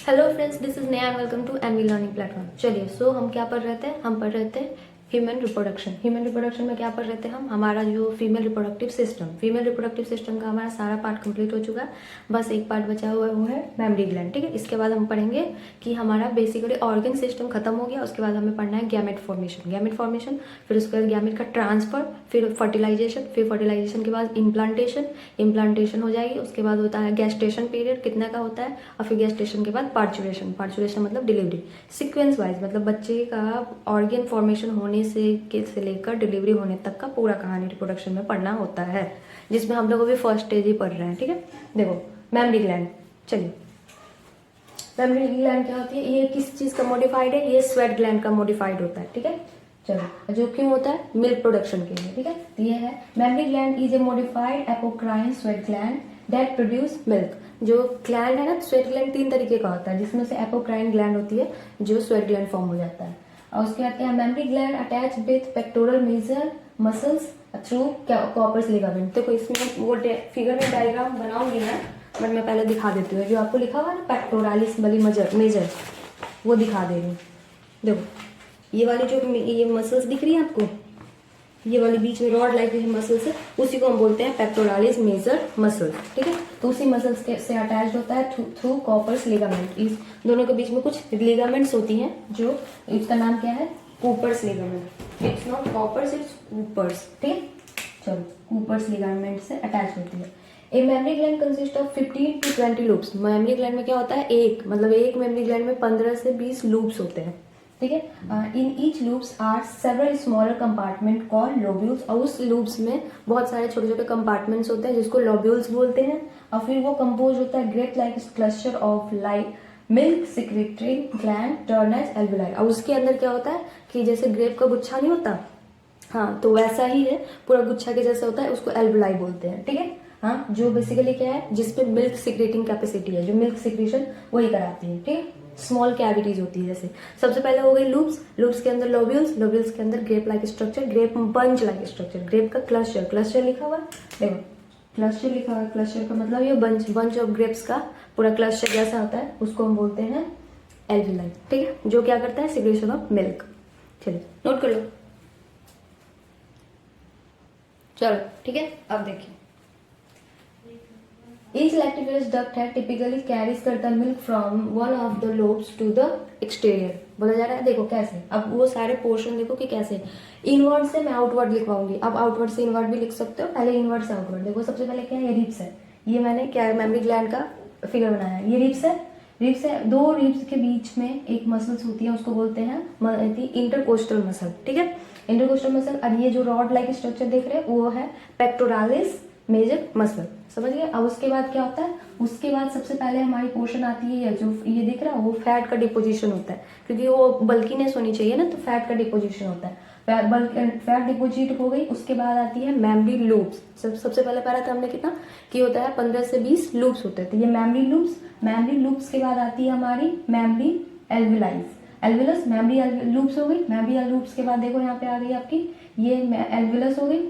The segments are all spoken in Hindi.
Hello friends, this is Neha and welcome to NV learning platform. चलिए, सो हम क्या पढ़ रहे थे? हम पढ़ रहे थे ह्यूमन रिप्रोडक्शन। ह्यूमन रिप्रोडक्शन में क्या पढ़ रहे थे हम? हमारा जो फीमेल रिप्रोडक्टिव सिस्टम का हमारा सारा पार्ट कंप्लीट हो चुका है। बस एक पार्ट बचा हुआ है, वो है मैमरी ग्लैंड। ठीक है, इसके बाद हम पढ़ेंगे कि हमारा बेसिकली ऑर्गन सिस्टम खत्म हो गया। उसके बाद हमें पढ़ना है गैमेट फॉर्मेशन, फिर उसके बाद गैमेट का ट्रांसफर, फिर फर्टिलाइजेशन के बाद इम्प्लांटेशन हो जाएगी। उसके बाद होता है गेस्टेशन पीरियड, कितना का होता है, और फिर गेस्टेशन के बाद पार्चुरेशन मतलब डिलीवरी। सीक्वेंस वाइज मतलब बच्चे का ऑर्गन फॉर्मेशन होने से लेकर डिलीवरी होने तक का पूरा कहानी रिप्रोडक्शन में पढ़ना होता है, जिसमें हम लोग अभी फर्स्ट स्टेज ही पढ़ रहे हैं। ठीक है, देखो मैमरी ग्लैंड। चलिए, मैमरी ग्लैंड क्या होती है? ये किस चीज का मॉडिफाइड है? ये स्वेट ग्लैंड का मॉडिफाइड होता है। ठीक है, चलो, जो क्यों होता है? मिल्क प्रोडक्शन के लिए। ठीक है, तो ये है mammary gland is a modified apocrine sweat gland that produce milk. जो ग्लैंड है ना, स्वेट ग्लैंड 3 तरीके का होता है, जिसमें से एपोक्राइन ग्लैंड होती है जो स्वेट ग्लैंड फॉर्म हो जाता है। और उसके बाद क्या है? Mammary gland attach with pectoral major muscles through corpus ligament. देखो इसमें वो फिगर में डायग्राम बनाऊंगी मैं, बट मैं पहले दिखा देती हूँ। जो आपको लिखा हुआ है ना पेक्टोरालिस वाली मेजर, वो दिखा दे रही हूँ। देखो ये वाली जो ये मसल्स दिख रही है आपको, ये वाली बीच में रॉड लाइक मसल्स है, उसी को हम बोलते हैं पेक्टोरालिस मेजर मसल्स। ठीक है, तो उसी मसल्स से अटैच होता है थ्रू कॉपर्स लिगामेंट। इस दोनों के बीच में कुछ लिगामेंट्स होती हैं, जो इसका नाम क्या है? Cooper's ligament. It's not coppers, it's Cooper's. ठीक है, चलो, कूपर्स लिगामेंट से अटैच होती है। A mammary gland consist of 15 to 20 lobes. Mammary gland में क्या होता है? एक मेमरी ग्लैंड में 15 से 20 लूप्स होते हैं। ठीक है, in each loops are several smaller compartment called lobules. और उस लूप्स में बहुत सारे छोटे छोटे कंपार्टमेंट्स होते हैं, जिसको लोब्यूल्स बोलते हैं। और फिर वो कंपोज होता है grape like cluster of like milk secretory gland term as alveoli. और उसके अंदर क्या होता है कि जैसे ग्रेप का गुच्छा नहीं होता, हाँ, तो वैसा ही है, पूरा गुच्छा के जैसा होता है, उसको एल्वेलाई बोलते हैं। ठीक है, हाँ, जो बेसिकली क्या है, जिसपे मिल्क सिक्रेटिंग कैपेसिटी है, जो मिल्क सिक्रेशन वही कराती है। ठीक है, स्मॉल कैविटीज होती है। जैसे सबसे पहले हो गई लूप्स के अंदर लोब्यूल्स के अंदर grape like structure, grape bunch like structure, grape का क्लस्टर लिखा हुआ है। देखो क्लस्टर लिखा हुआ है, क्लस्टर का मतलब ये बंच ऑफ ग्रेप्स का पूरा क्लस्टर जैसा होता है, उसको हम बोलते हैं एल्वेलाई। ठीक है, जो क्या करता है? Secretion of milk. चलिए नोट कर लो। चलो ठीक है, अब देखिए, Each lactiferous duct है typically carries करता milk from one of the lobes to the exterior। बोला जा रहा है, देखो कैसे, अब वो सारे पोर्शन देखो कि कैसे इनवर्ड से मैं आउटवर्ड लिखवाऊंगी। अब आउटवर्ड से इनवर्ड भी लिख सकते हो, पहले इनवर्ड से आउटवर्ड। देखो सबसे पहले क्या है? ये रिब्स है। ये मैंने क्या मेमरी ग्लैंड का फिगर बनाया है। ये रिब्स है, दो रिब्स के बीच में एक मसल्स होती है, उसको बोलते हैं इंटरकोस्टल मसल। ठीक है, इंटरकोस्टल मसल। और ये जो रॉड लाइक स्ट्रक्चर देख रहे हैं, वो है पेक्टोरालिस मेजर मसल। समझ गए? अब उसके बाद क्या होता है? उसके बाद सबसे पहले हमारी पोर्शन आती है, जो ये दिख रहा है, वो फैट का डिपोजिशन होता है, क्योंकि वो बल्कीनेस होनी चाहिए ना, तो फैट का डिपोजिशन होता है। फैट डिपोजिट हो गई। उसके बाद आती है मेमरी लूप्स। सबसे पहले पढ़ा था हमने कितना कि होता है? 15 से 20 लूप्स होते हैं, तो ये मेमरी लूप्स के बाद आती है हमारी मेमरी एल्वेलस। मेमरी लूप्स हो गई। मेमरी लूप्स के बाद देखो यहाँ पे आ गई आपकी ये एल्वेलस हो गई।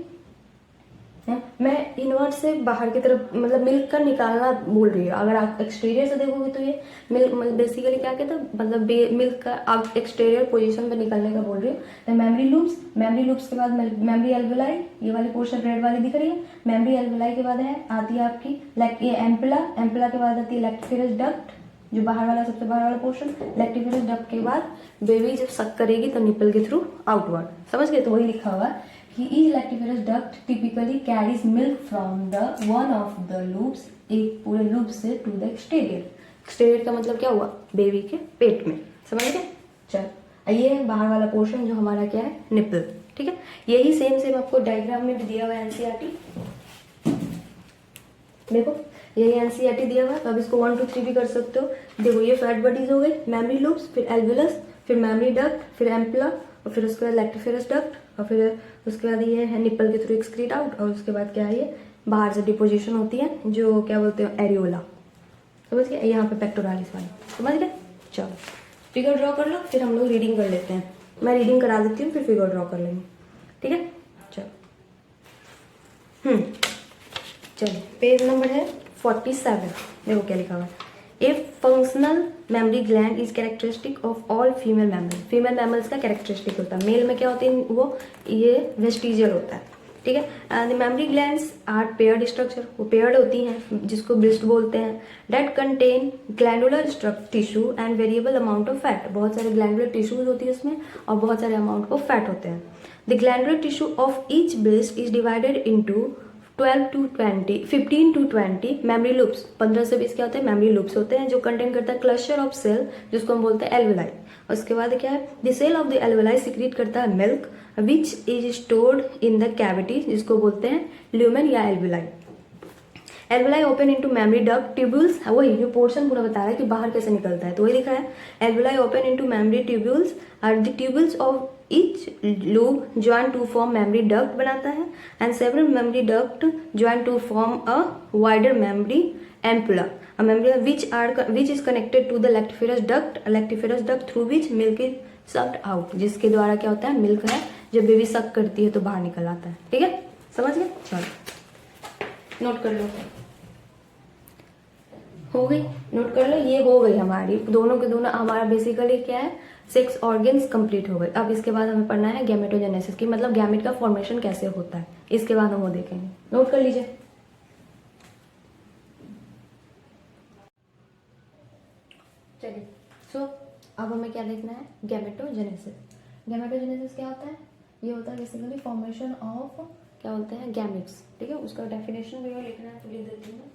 मैं इनवर्ट से बाहर की तरफ मतलब मिल्क का निकालना बोल रही हूँ। अगर आप एक्सटीरियर से देखोगे तो ये मिल्क बेसिकली क्या कहते हैं, मतलब मिल्क का आप एक्सटीरियर पोजीशन पे निकलने का बोल रही हूँ। तो मेमरी लूप्स के बाद मेमरी एल्वेलाई, ये वाली पोर्शन रेड वाली दिख रही है। मेमरी एल्वेलाई के बाद आती है आपकी ये एम्पुला के बाद आती है लैक्टिफेरस डक्ट, जो बाहर वाला सबसे बाहर वाला पोर्शन। लैक्टिफेरस डक्ट के बाद बेबी जब सक करेगी तो निपल के थ्रू आउटवर्ड। समझ गए? तो वही लिखा हुआ है कि each lactiferous duct typically carries milk from the one of the loops, एक पूरे लूप से to the exterior का मतलब क्या हुआ? बेबी के पेट में। समझ गए? चल, ये है बाहर वाला पोर्शन, जो हमारा क्या है? निपल। ठीक है, यही सेम आपको डायग्राम में भी दिया हुआ है एनसीईआरटी। देखो यही एनसीईआरटी दिया हुआ है, तो अब इसको 1 2 3 भी कर सकते हो। देखो ये फैट बॉडीज हो गई, मेमरी लूप्स, फिर एल्वेलस, फिर मेमरी डक्ट, फिर एम्पुला, और फिर उसके बाद लैक्टिफेरस डक्ट, और फिर उसके बाद ये है निपल के थ्रू एक्सक्रीट आउट। और उसके बाद क्या है? ये बाहर से डिपोजिशन होती है, जो क्या बोलते हैं? एरियोला। समझ गए? यहाँ पे पेक्टोरालिस वाली। समझ गए? चलो फिगर ड्रॉ कर लो, फिर हम लोग रीडिंग कर लेते हैं। मैं रीडिंग करा देती हूँ, फिर फिगर ड्रॉ कर लेंगे। ठीक है, चलो चलिए, पेज नंबर है 47। देखो क्या लिखा हुआ है। A functional mammary gland is characteristic of all female mammal. Female mammals का कैरेक्टरिस्टिक होता है। मेल में क्या होती है वो, ये वेस्टिजियल होता है, ठीक है। The mammary glands are paired structure, वो पेयर्ड होती हैं जिसको ब्रिस्ट बोलते हैं। That contain glandular tissue and variable amount of fat, बहुत सारे ग्लैंडुलर टिश्यूज होती है उसमें और बहुत सारे अमाउंट ऑफ फैट होते हैं। The glandular tissue of each breast is divided into 15 to 20 memory loops. 15 से 20 क्या होते हैं, मेमोरी लूप्स होते हैं, जो कंटेन करता है क्लस्टर ऑफ सेल जिसको हम बोलते हैं एल्वेलाई। उसके बाद क्या है, the cell of the alveoli secrete करता है milk which is stored in the cavity जिसको बोलते हैं ल्यूमेन या alveoli. Alveoli open into mammary duct tubules, वही जो पोर्शन पूरा बता रहा है कि बाहर कैसे निकलता है, तो वही लिखा है। Alveoli open into mammary tubules are the tubules of each lobe join to form mammary duct बनाता है and several mammary duct join to form a wider mammary ampulla, a membrane which is connected to the lactiferous duct through which milk is sucked out, जिसके द्वारा क्या होता है, मिल्क है जब बेबी सक करती है तो बाहर निकल आता है। ठीक है, समझ गए? चलो नोट कर लो, हो गई, नोट कर लो। ये हो गई हमारी दोनों के दोनों, हमारा बेसिकली क्या है, सेक्स ऑर्गन्स कंप्लीट हो गए। अब इसके बाद हमें पढ़ना है गैमेटोजेनेसिस की, मतलब गैमेट का फॉर्मेशन कैसे होता है, इसके बाद हम वो देखेंगे। नोट कर लीजिए। चलिए, सो अब हमें क्या देखना है, गैमेटोजेनेसिस। गैमेटोजेनेसिस क्या होता है, ये होता है बेसिकली फॉर्मेशन ऑफ क्या बोलते हैं, गैमेट्स। ठीक है, उसका डेफिनेशन भी लिखना है तो लिख देती हूँ।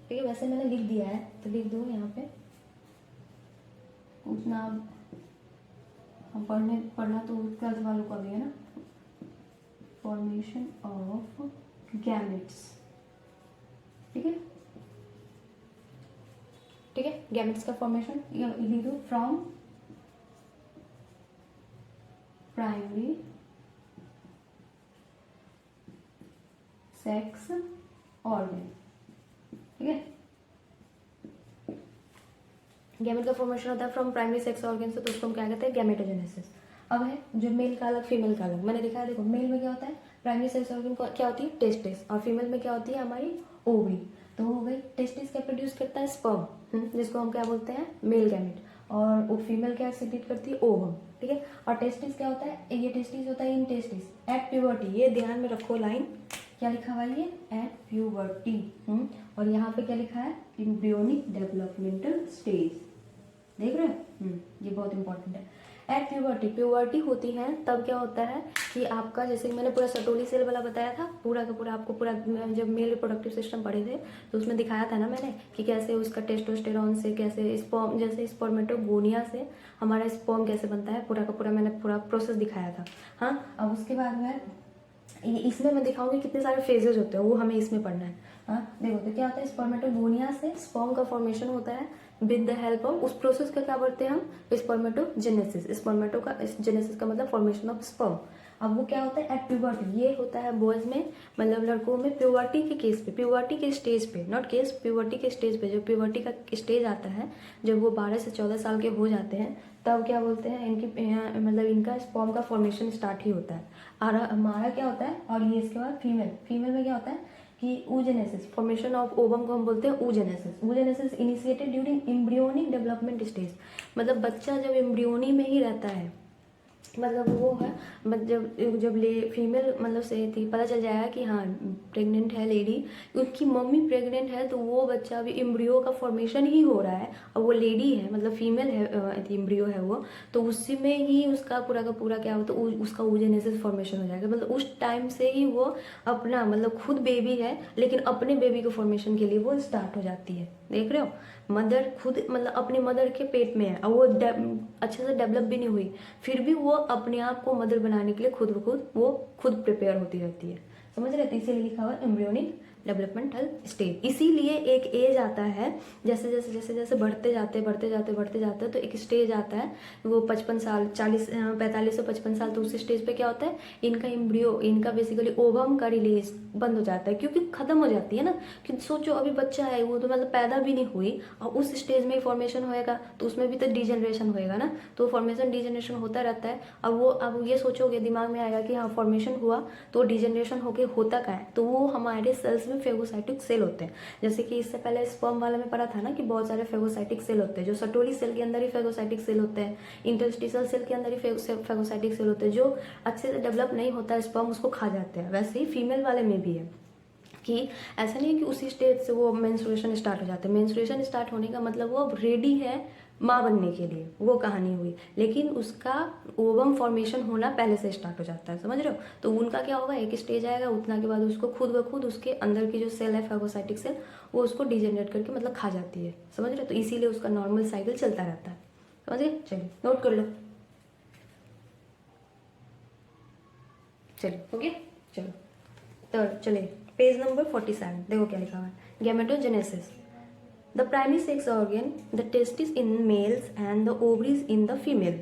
ठीक है, वैसे मैंने लिख दिया है तो लिख दो यहाँ पे, उतना हम पढ़ना तो ट्वेल्थ वालों का भी है ना। फॉर्मेशन ऑफ गैमेट्स, ठीक है, ठीक है, गैमेट्स का फॉर्मेशन लिख दो, फ्रॉम प्राइमरी सेक्स ऑर्गन। ठीक है, गैमेट का फॉर्मेशन होता है फ्रॉम प्राइमरी सेक्स ऑर्गन से, तो उसको हम क्या कहते हैं, गैमेटोजेनेसिस। अब है जो मेल का अलग फीमेल का अलग, मैंने दिखाया, देखो मेल में क्या होता है, प्राइमरी सेक्स ऑर्गन क्या होती है, टेस्टिस, और फीमेल में क्या होती है हमारी ओवरी। तो हो गई, टेस्टिस क्या प्रोड्यूस करता है, स्पर्म, जिसको हम क्या बोलते हैं, मेल गैमेट, और वो फीमेल क्या सिक्रीट करती है, ओवम। ठीक है, और टेस्टिस क्या होता है, ये टेस्टिस होता है इन टेस्टिस एट प्यूबर्टी, ये ध्यान में रखो लाइन, क्या लिखा हुआ है, एट प्यूबर्टी। और यहाँ पे क्या लिखा है, एम्ब्रियोनिक डेवलपमेंटल स्टेज, देख रहे हो, ये बहुत इंपॉर्टेंट है। एट प्यूबर्टी, प्यूबर्टी होती है तब क्या होता है कि आपका, जैसे मैंने पूरा सटोली सेल वाला बताया था, पूरा का पूरा आपको पूरा, जब मेल रिप्रोडक्टिव सिस्टम पढ़े थे तो उसमें दिखाया था ना मैंने कि कैसे उसका टेस्टोस्टेरॉन से, कैसे स्पर्म, जैसे स्पर्मेटोगोनिया से हमारा स्पर्म कैसे बनता है, पूरा का पूरा मैंने पूरा प्रोसेस दिखाया था। हाँ, अब उसके बाद में इसमें मैं दिखाऊंगी कितने सारे फेजेस होते हैं, वो हमें इसमें पढ़ना है। हाँ, देखो तो क्या होता है, स्पर्मेटोगोनिया से स्पर्म का फॉर्मेशन होता है विद द हेल्प ऑफ, उस प्रोसेस का क्या बोलते हैं हम, स्पर्मेटोजेनेसिस। स्पर्मेटो का जेनेसिस का मतलब फॉर्मेशन ऑफ स्पर्म। अब वो क्या होता है, एट प्यूबर्टी, ये होता है बॉयज में, मतलब लड़कों में प्यूबर्टी के केस पे, प्यूबर्टी के स्टेज पे, नॉट केस, प्यूबर्टी के स्टेज पे, जब प्यूबर्टी का स्टेज आता है, जब वो 12 से 14 साल के हो जाते हैं, तब क्या बोलते हैं, इनकी मतलब इनका स्पर्म का फॉर्मेशन स्टार्ट ही होता है। और हमारा क्या होता है, और ये इसके बाद फीमेल में क्या होता है कि oogenesis, फॉर्मेशन ऑफ ओवम को हम बोलते हैं oogenesis। oogenesis initiated during embryonic development stage, मतलब बच्चा जब एम्ब्रियोनी में ही रहता है, मतलब वो है, जब ले फीमेल मतलब से थी, पता चल जाएगा कि हाँ प्रेग्नेंट है लेडी, उसकी मम्मी प्रेग्नेंट है, तो वो बच्चा अभी एम्ब्रियो का फॉर्मेशन ही हो रहा है, और वो लेडी है, मतलब फीमेल है, एम्ब्रियो है वो, तो उसी में ही उसका पूरा का पूरा क्या होता है, उसका oogenesis फॉर्मेशन हो जाएगा। मतलब उस टाइम से ही वो अपना, मतलब खुद बेबी है लेकिन अपने बेबी के फॉर्मेशन के लिए वो स्टार्ट हो जाती है। देख रहे हो, मदर खुद, मतलब अपनी मदर के पेट में है, और वो अच्छे से डेवलप भी नहीं हुई, फिर भी वो अपने आप को मदर बनाने के लिए खुद प्रिपेयर होती रहती है। समझ रहे थे, इसीलिए लिखा हुआ है एम्ब्रियोनिक डेवलपमेंटल स्टेज। इसीलिए एक एज आता है, जैसे जैसे जैसे जैसे बढ़ते जाते तो एक स्टेज आता है, वो 55 साल 45 से 55 साल, तो उस स्टेज पे क्या होता है, इनका एम्ब्रियो, इनका बेसिकली ओवम का रिलीज बंद हो जाता है, क्योंकि खत्म हो जाती है ना। कि सोचो अभी बच्चा है, वो तो मतलब पैदा भी नहीं हुई, और उस स्टेज में फॉर्मेशन होएगा, तो उसमें भी तो डिजनरेशन होएगा ना, तो फॉर्मेशन डिजनरेशन होता रहता है। अब ये सोचोगे, दिमाग में आएगा कि हाँ फॉर्मेशन हुआ तो डिजनरेशन होके होता क्या है, तो वो हमारे सेल्स में में फेगोसाइटिक सेल होते हैं। जैसे कि इससे पहले स्पर्म वाले में पढ़ा था ना कि बहुत सारे फेगोसाइटिक सेल होते हैं, जो सटोली सेल के अंदर ही फेगोसाइटिक सेल होते हैं, इंटरस्टिशियल सेल के अंदर ही फेगोसाइटिक सेल होते हैं। जो अच्छे से डेवलप नहीं होता है स्पर्म उसको खा जाते हैं। वैसे ही फीमेल वाले में भी है कि ऐसा नहीं है कि उसी स्टेज से वो मेंस्ट्रुएशन स्टार्ट हो जाते हैं। मेंस्ट्रुएशन स्टार्ट होने का मतलब वो अब रेडी है माँ बनने के लिए, वो कहानी हुई, लेकिन उसका ओवम फॉर्मेशन होना पहले से स्टार्ट हो जाता है, समझ रहे हो। तो उनका क्या होगा, एक स्टेज आएगा, उतना के बाद उसको खुद ब खुद उसके अंदर की जो सेल है फेगोसाइटिक सेल, वो उसको डिजेनरेट करके मतलब खा जाती है, समझ रहे हो। तो इसीलिए उसका नॉर्मल साइकिल चलता रहता है, समझ गए। चलिए नोट कर लो, चलिए हो गया। चलो तो चलिए पेज नंबर 47 देखो क्या लिखा हुआ है, gametogenesis. The primary sex organ, the testis in males and the ovaries in the female,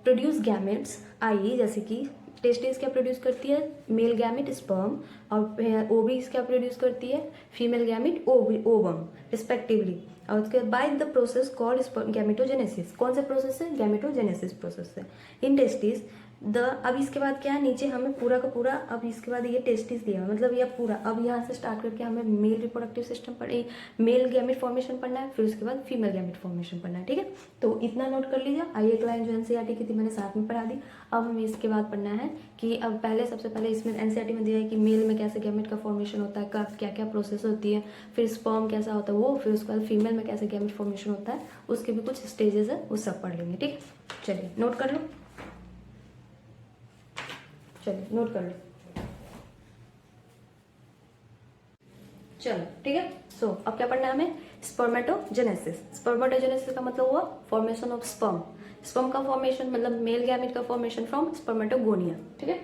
produce gametes, i.e. जैसे कि टेस्टिस क्या प्रोड्यूस करती है, मेल गैमेट स्पर्म, और ओवरीज क्या प्रोड्यूस करती है, फीमेल गैमेट ओवम रिस्पेक्टिवली। और उसके bye the process called gametogenesis. कौन सा प्रोसेस है, गैमेटोजेनेसिस प्रोसेस है इन टेस्टिस। अब इसके बाद क्या है, नीचे हमें पूरा का पूरा, अब इसके बाद ये टेस्टिस दिया हुआ मतलब ये पूरा, अब यहाँ से स्टार्ट करके हमें मेल रिप्रोडक्टिव सिस्टम पढ़े, मेल गैमेट फॉर्मेशन पढ़ना है, फिर उसके बाद फीमेल गैमेट फॉर्मेशन पढ़ना है, ठीक है। तो इतना नोट कर लीजिए। आइए एक लाइन जो एनसीईआरटी की थी मैंने साथ में पढ़ा दी। अब हमें इसके बाद पढ़ना है कि अब पहले सबसे पहले इसमें एनसीईआरटी में दिया है कि मेल में कैसे गैमेट का फॉर्मेशन होता है, कब क्या क्या प्रोसेस होती है, फिर स्पर्म कैसा होता है वो, फिर उसके बाद फीमेल में कैसे गैमेट फॉर्मेशन होता है, उसके भी कुछ स्टेजेस है, वो सब पढ़ लेंगे, ठीक है। चलिए नोट कर लो, चलिए नोट कर लो, चलो ठीक है। सो अब क्या पढ़ना है हमें, स्पर्मेटोजेनेसिस। स्पर्मेटोजेनेसिस का मतलब हुआ फॉर्मेशन ऑफ स्पर्म, स्पर्म का फॉर्मेशन मतलब मेल गैमेट का फॉर्मेशन फ्रॉम स्पर्मेटोगोनिया, ठीक है।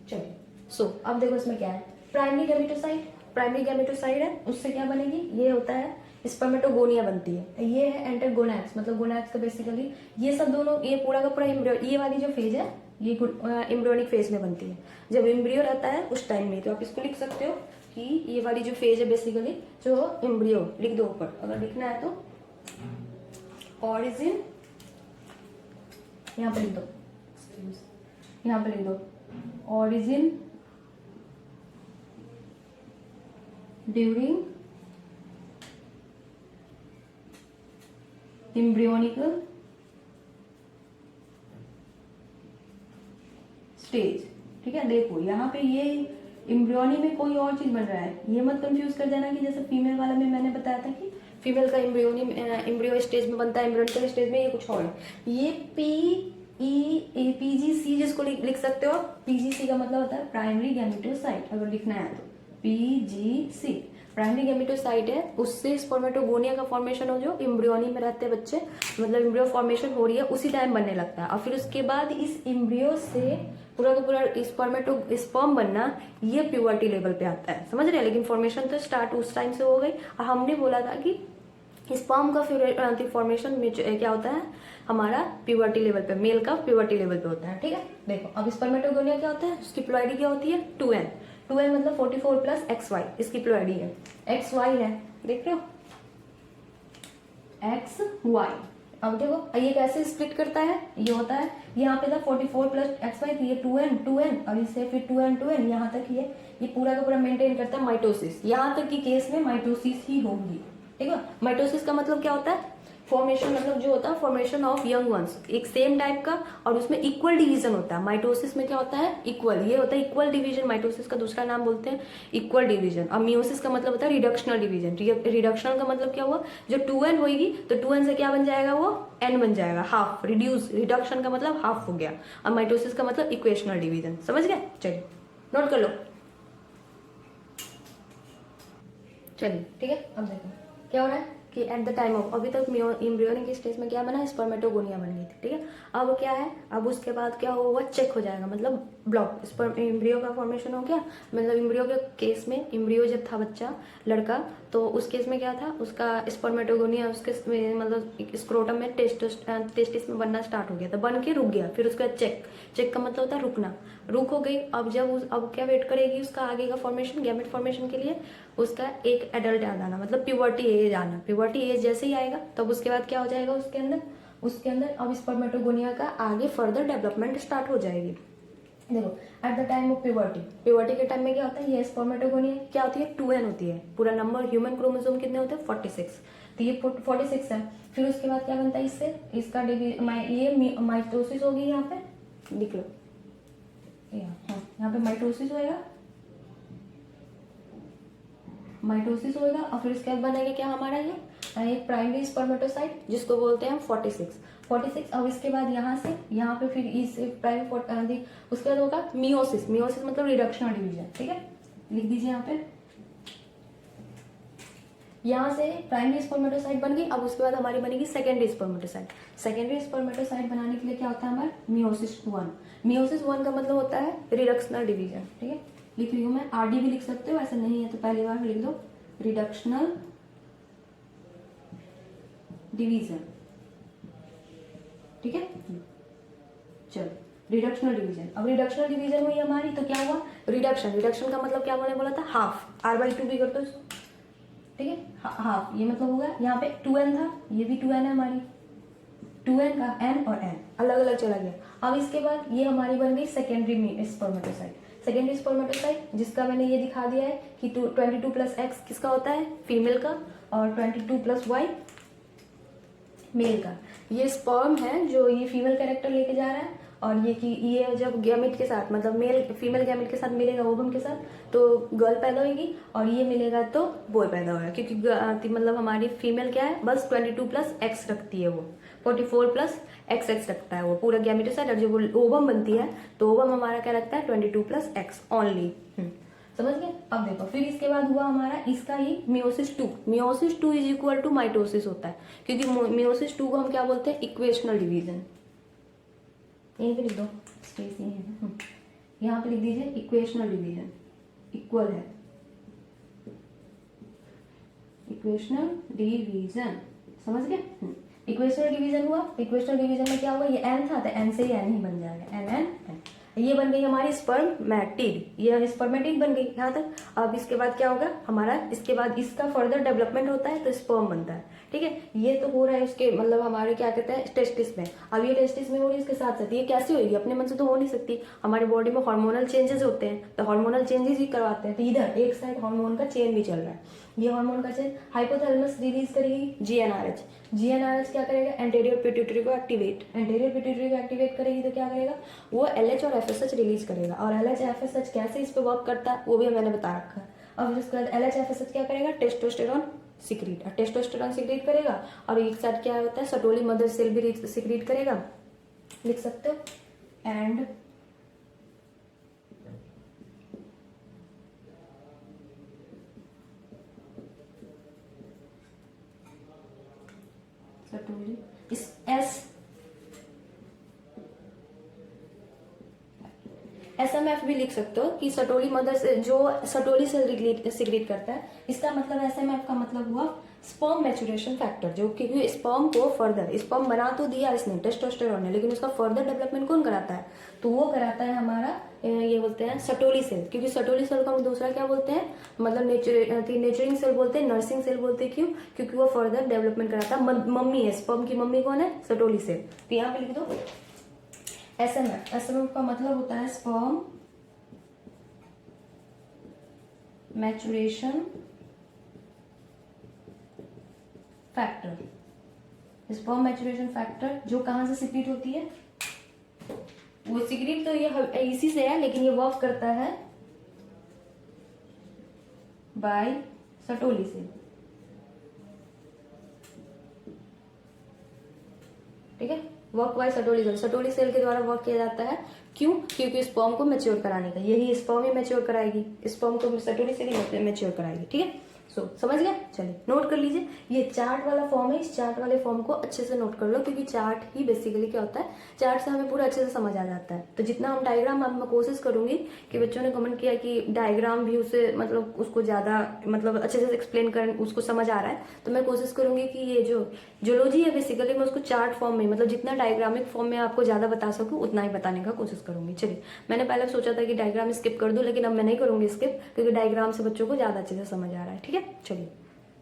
चलिए सो अब देखो इसमें क्या है, प्राइमरी गैमेटोसाइट, प्राइमरी गैमेटोसाइट है, उससे क्या बनेगी, ये होता है स्पर्मेटोगोनिया बनती है, ये है एंटर गोनैड्स, मतलब गोनैड्स का बेसिकली ये सब दोनों, ये पूरा का पूरा ये वाली जो फेज है ये एम्ब्रियोनिक फेज में बनती है, जब एम्ब्रियो रहता है उस टाइम में। तो आप इसको लिख सकते हो कि ये वाली जो फेज है बेसिकली जो एम्ब्रियो, लिख दो ऊपर अगर लिखना है तो, ऑरिजिन, यहाँ पे लिख दो, यहाँ पे लिख दो ऑरिजिन ड्यूरिंग एम्ब्रियोनिकल स्टेज, ठीक है। देखो यहाँ पे ये एम्ब्रियोनी में कोई और चीज बन रहा है, ये मत कंफ्यूज कर देना कि जैसे फीमेल वाला में मैंने बताया था कि फीमेल का एम्ब्रियो स्टेज में बनता है, एम्ब्रियोनिकल स्टेज में ये कुछ और है। ये पीजीसी जिसको लिख सकते हो, पीजीसी का मतलब होता है प्राइमरी गैमेटोसाइट, अगर लिखना है तो पीजीसी प्राइमरी गैमेटोसाइट है, उससे स्पर्मेटोगोनिया का फॉर्मेशन हो, जो एम्ब्रियोनी में रहते हैं बच्चे, मतलब एम्ब्रियो फॉर्मेशन हो रही है उसी टाइम बनने लगता है। और फिर उसके बाद इस एम्ब्रियो से पूरा का पूरा स्पर्म बनना, ये प्यूबर्टी लेवल पे आता है, समझ रहे हैं। लेकिन फॉर्मेशन तो स्टार्ट उस टाइम से हो गई। और हमने बोला था कि स्पर्म का फॉर्मेशन में क्या होता है हमारा प्यूबर्टी लेवल पे, मेल का प्यूबर्टी लेवल पे होता है, ठीक है। देखो अब स्पर्मेटोगोनिया क्या होता है, उसकी प्लॉइडी क्या होती है 2n, 2n मतलब 44 प्लस XY, इसकी प्लॉइडी है, XY है, देख रहे हो XY। अब देखो ये कैसे स्प्लिट करता है, ये होता है यहाँ पे था 44 प्लस XY, तो ये 2n और इससे फिर 2n यहाँ तक ये पूरा का पूरा मेंटेन करता है माइटोसिस। यहाँ तक की केस में माइटोसिस ही होगी, ठीक है। माइटोसिस का मतलब क्या होता है, फॉर्मेशन, मतलब जो होता है फॉर्मेशन ऑफ यंग वंस, एक सेम टाइप का, और उसमें इक्वल डिवीजन होता है। माइटोसिस में क्या होता है, इक्वल, ये होता है इक्वल डिवीजन, माइटोसिस का दूसरा नाम बोलते हैं इक्वल डिवीजन। और मियोसिस का मतलब होता है रिडक्शनल डिवीजन। रिडक्शनल का मतलब क्या हुआ, जो 2n होगी तो 2n से क्या बन जाएगा, वो n बन जाएगा, हाफ, रिड्यूस, रिडक्शन का मतलब हाफ हो गया, और माइटोसिस का मतलब इक्वेशनल डिवीजन, समझ गए। चलिए नोट कर लो, चलिए ठीक है। अब देखो क्या हो रहा है कि एट द टाइम ऑफ, अभी तक एम्ब्रियोनिक स्टेज में क्या बना, स्पर्मेटोगोनिया बन गई थी, ठीक है। अब क्या है, अब उसके बाद क्या होगा, चेक हो जाएगा, मतलब ब्लॉक, एम्ब्रियो का फॉर्मेशन हो गया। मतलब एम्ब्रियो के केस में, एम्ब्रियो जब था बच्चा लड़का, तो उस केस में क्या था, उसका स्पर्मेटोगोनिया उसके मतलब स्क्रोटम में टेस्टिस में बनना स्टार्ट हो गया था, बन के रुक गया। फिर उसका चेक का मतलब होता है रुकना, रुक हो गई। अब अब क्या वेट करेगी उसका आगे का फॉर्मेशन, गैमेट फॉर्मेशन के लिए उसका एक एडल्ट याद आना, मतलब प्यूबर्टी एज आना। प्यूबर्टी एज जैसे ही आएगा तब उसके बाद क्या हो जाएगा, उसके अंदर अब स्पर्मेटोगोनिया का आगे फर्दर डेवलपमेंट स्टार्ट हो जाएगी। देखो at the time of puberty, puberty के टाइम में क्या होता है, ये स्पर्मेटोगोनिया क्या होती है 2n होती है, पूरा नंबर ह्यूमन क्रोमोसोम कितने होते हैं 46, तो ये 46 है। फिर उसके बाद क्या बनता है इससे, इसका ये माइटोसिस होगी, यहाँ पे लिख लो, हाँ यहाँ पे माइटोसिस होएगा, माइटोसिस होएगा और फिर उसके बाद बनेगा क्या हमारा ये एक प्राइमरी स्पर्मेटोसाइट जिसको बोलते हैं हम 46। अब इसके बाद यहाँ से यहाँ पे फिर इस प्राइमरी उसके बाद होगा मियोसिस, मियोसिस मतलब रिडक्शन और डिवीजन, ठीक है लिख दीजिए यहाँ पे। यहाँ से प्राइमरी स्पर्मेटोसाइट बन गई, अब उसके बाद हमारी बनेगी सेकेंडरी स्पर्मेटोसाइट। सेकेंडरी स्पर्मेटोसाइट बनाने के लिए क्या होता है हमारा मियोसिस 1। मियोसिस 1 का मतलब होता है रिडक्शनल डिवीजन, ठीक है लिख रही हूँ मैं, आरडी भी लिख सकते हो, ऐसा नहीं है तो पहली बार लिख दो रिडक्शनल डिवीजन, ठीक है चलो रिडक्शनल डिवीजन। अब रिडक्शनल डिवीजन हुई हमारी तो क्या हुआ रिडक्शन, रिडक्शन का मतलब क्या मैंने बोला था हाफ, r/2 भी कर दो इसको, ठीक है हाफ, ये मतलब होगा यहाँ पे 2n था, ये भी 2n है हमारी, 2n का n और n अलग अलग चला गया। अब इसके बाद ये हमारी बन गई सेकेंडरी स्पर्मेटोसाइट। सेकेंडरी स्पर्मेटोसाइट जिसका मैंने ये दिखा दिया है कि 22 + x किसका होता है फीमेल का, और 22 + y मेल का। ये स्पर्म है जो ये फीमेल कैरेक्टर लेके जा रहा है, और ये कि ये जब गैमेट के साथ मतलब मेल फीमेल गैमेट के साथ मिलेगा ओवम के साथ तो गर्ल पैदा होगी, और ये मिलेगा तो बॉय पैदा होगा, क्योंकि मतलब हमारी फीमेल क्या है बस 22 + x रखती है, वो 44 + XX रखता है वो पूरा गैमेट के साथ, और जब ओवम बनती है तो ओवम हमारा क्या रखता है 22 + x ओनली। समझ गए। अब देखो फिर इसके बाद हुआ हमारा इसका ही मियोसिस 2। मियोसिस 2 = माइटोसिस होता है, क्योंकि मियोसिस 2 को हम क्या बोलते हैं इक्वेशनल डिवीजन। यहीं पे लिख दो स्पेस नहीं है, यहाँ पे लिख दीजिए इक्वेशनल डिवीजन, इक्वल है इक्वेशनल डिवीजन, समझ गए। इक्वेशनल डिवीजन हुआ, इक्वेशनल डिवीजन में क्या हुआ ये n था तो n से ही n ही बन जाएगा, n। ये बन गई हमारी स्पर्मेटिड, ये स्पर्मेटिड बन गई यहाँ तक। अब इसके बाद क्या होगा हमारा, इसके बाद इसका फर्दर डेवलपमेंट होता है तो स्पर्म बनता है, ठीक है ये तो हो रहा है उसके मतलब हमारे क्या कहते हैं टेस्टिस में। अब ये टेस्टिस में हो रही है, इसके साथ साथ ये कैसे होगी अपने मन से तो हो नहीं सकती, हमारी बॉडी में हार्मोनल चेंजेस होते हैं तो हार्मोनल चेंजेस ही करवाते हैं, तो इधर एक साइड हार्मोन का चेन भी चल रहा है। ये हार्मोन का चेन हाइपोथैलेमस रिलीज करेगी GnRH, GnRH क्या करेगा एंटेरियर पिट्यूटरी को एक्टिवेट, एंटेरियर पिट्यूटरी को एक्टिवेट करेगी तो क्या करेगा वो LH और FSH रिलीज करेगा, और LH FSH कैसे इस पे वर्क करता है वो भी मैंने बता रखा है। अब उसके बाद LH FSH क्या करेगा टेस्टोस्टेरोन सिक्रीट, टेस्टोस्टेरोन सिक्रीट करेगा, और एक साथ क्या होता है सटोली मदर सेल भी सिक्रीट करेगा, लिख सकते हो। एंड सटोली इस SMF भी लिख सकते हो कि सटोली मदर से जो सटोली से सिक्रीट करता है, इसका मतलब SMF का मतलब हुआ स्पर्म मैच्योरेशन फैक्टर, जो क्योंकि स्पर्म को फर्दर स्पर्म बना तो दिया इसने टेस्टोस्टेरोन ने, लेकिन उसका फर्दर डेवलपमेंट कौन कराता है तो वो कराता है हमारा ये बोलते हैं सटोली सेल, क्योंकि सटोली सेल को हम दूसरा क्या बोलते हैं मतलब नेचरिंग सेल बोलते हैं, नर्सिंग सेल बोलते हैं, क्यों क्योंकि वो फर्दर डेवलपमेंट कराता है। मम्मी है स्पर्म की मम्मी कौन है सटोली सेल, तो यहाँ पे लिख दो SMF का मतलब होता है sperm maturation factor, sperm maturation factor जो कहां से सिक्रीट होती है, वो सिक्रीट तो ये इसी से है लेकिन ये वर्क करता है बाय सटोली से, ठीक है work by Sertoli cell, Sertoli cell के द्वारा वर्क किया जाता है, क्यों क्योंकि स्पर्म को मैच्योर कराने का, यही स्पर्म ही मैच्योर कराएगी, स्पर्म को सटोली सेल ही मैच्योर कराएगी, ठीक है समझ गया। चलिए नोट कर लीजिए, ये चार्ट वाला फॉर्म है, इस चार्ट वाले फॉर्म को अच्छे से नोट कर लो, क्योंकि चार्ट ही बेसिकली क्या होता है चार्ट से हमें पूरा अच्छे से समझ आ जाता है। तो जितना हम डायग्राम अब मैं कोशिश करूंगी कि बच्चों ने कमेंट किया कि डायग्राम भी उसे मतलब उसको ज्यादा मतलब अच्छे से एक्सप्लेन कर उसको समझ आ रहा है, तो मैं कोशिश करूंगी कि ये जो जोलॉजी है बेसिकली मैं उसको चार्ट फॉर्म में मतलब जितना डायग्रामिक फॉर्म में आपको ज्यादा बता सकूं उतना ही बताने का कोशिश करूंगी। चलिए मैंने पहले सोचा था कि डायग्राम स्किप कर दूं, लेकिन अब मैं नहीं करूंगी स्किप, क्योंकि डायग्राम से बच्चों को ज्यादा अच्छे से समझ आ रहा है, ठीक है चलिए